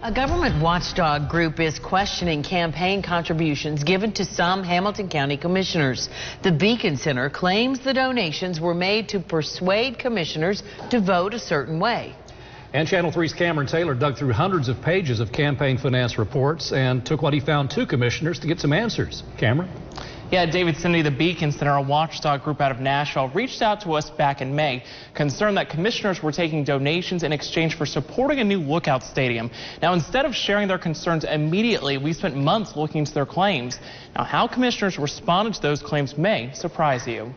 A government watchdog group is questioning campaign contributions given to some Hamilton County commissioners. The Beacon Center claims the donations were made to persuade commissioners to vote a certain way. And Channel 3's Cameron Taylor dug through hundreds of pages of campaign finance reports and took what he found to commissioners to get some answers. Cameron? Yeah, David, Cindy, the Beacon Center, a watchdog group out of Nashville, reached out to us back in May, concerned that commissioners were taking donations in exchange for supporting a new Lookout Stadium. Now, instead of sharing their concerns immediately, we spent months looking into their claims. Now, how commissioners responded to those claims may surprise you.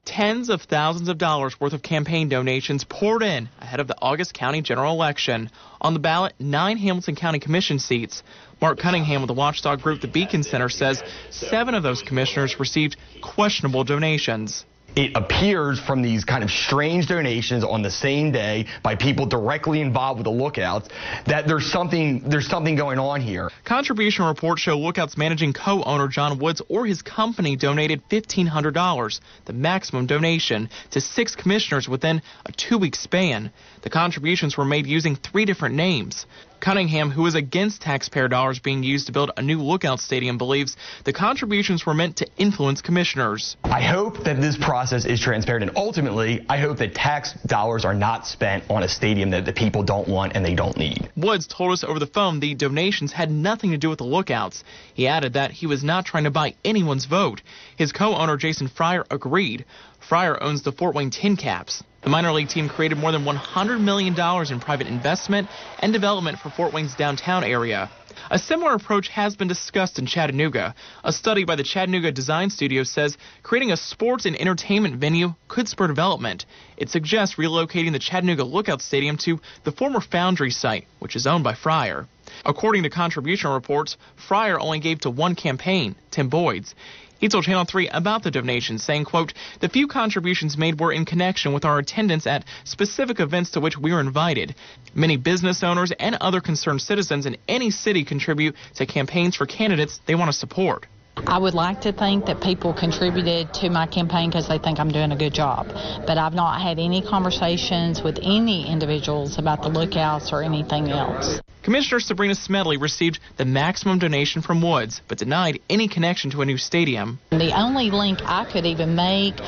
Tens of thousands of dollars worth of campaign donations poured in ahead of the August county general election. On the ballot, 9 Hamilton County Commission seats. Mark Cunningham with the watchdog group The Beacon Center says 7 of those commissioners received questionable donations. It appears from these kind of strange donations on the same day by people directly involved with the Lookouts that there's something going on here. Contribution reports show Lookouts managing co-owner John Woods or his company donated $1,500, the maximum donation, to 6 commissioners within a 2-week span. The contributions were made using 3 different names. Cunningham, who is against taxpayer dollars being used to build a new Lookout Stadium, believes the contributions were meant to influence commissioners. I hope that this process is transparent, and ultimately, I hope that tax dollars are not spent on a stadium that the people don't want and they don't need. Woods told us over the phone the donations had nothing to do with the Lookouts. He added that he was not trying to buy anyone's vote. His co-owner, Jason Fryer, agreed. Fryer owns the Fort Wayne Tin Caps. The minor league team created more than $100 million in private investment and development for Fort Wayne's downtown area. A similar approach has been discussed in Chattanooga. A study by the Chattanooga Design Studio says creating a sports and entertainment venue could spur development. It suggests relocating the Chattanooga Lookout Stadium to the former Foundry site, which is owned by Fryer. According to contribution reports, Fryer only gave to one campaign, Tim Boyd's. He told Channel 3 about the donations, saying, quote, "The few contributions made were in connection with our attendance at specific events to which we were invited. Many business owners and other concerned citizens in any city contribute to campaigns for candidates they want to support." I would like to think that people contributed to my campaign because they think I'm doing a good job. But I've not had any conversations with any individuals about the Lookouts or anything else. Commissioner Sabrina Smedley received the maximum donation from Woods, but denied any connection to a new stadium. The only link I could even make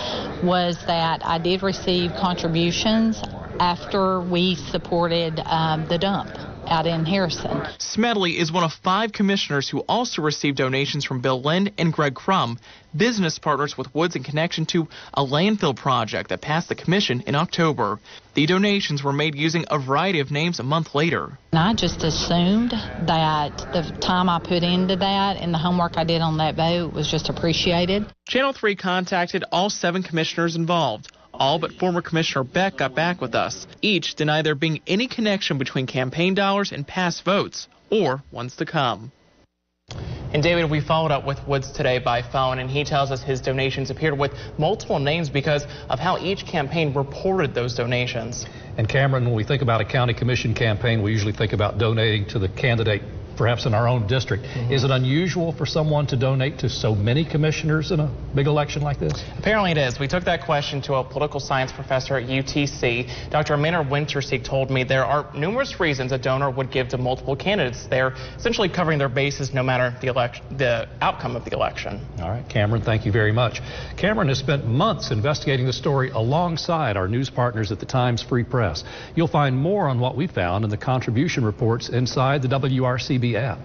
was that I did receive contributions after we supported the dump out in Harrison. Smedley is one of 5 commissioners who also received donations from Bill Lind and Greg Crum, business partners with Woods in connection to a landfill project that passed the commission in October. The donations were made using a variety of names a month later. And I just assumed that the time I put into that and the homework I did on that vote was just appreciated. Channel 3 contacted all 7 commissioners involved. All but former Commissioner Beck got back with us. Each denied there being any connection between campaign dollars and past votes, or ones to come. And David, we followed up with Woods today by phone, and he tells us his donations appeared with multiple names because of how each campaign reported those donations. And Cameron, when we think about a county commission campaign, we usually think about donating to the candidate perhaps in our own district. Is it unusual for someone to donate to so many commissioners in a big election like this? Apparently it is. We took that question to a political science professor at UTC. Dr. Maynard Winterseek told me there are numerous reasons a donor would give to multiple candidates. They're essentially covering their bases no matter the outcome of the election. All right, Cameron, thank you very much. Cameron has spent months investigating the story alongside our news partners at the Times Free Press. You'll find more on what we found in the contribution reports inside the WRCB app.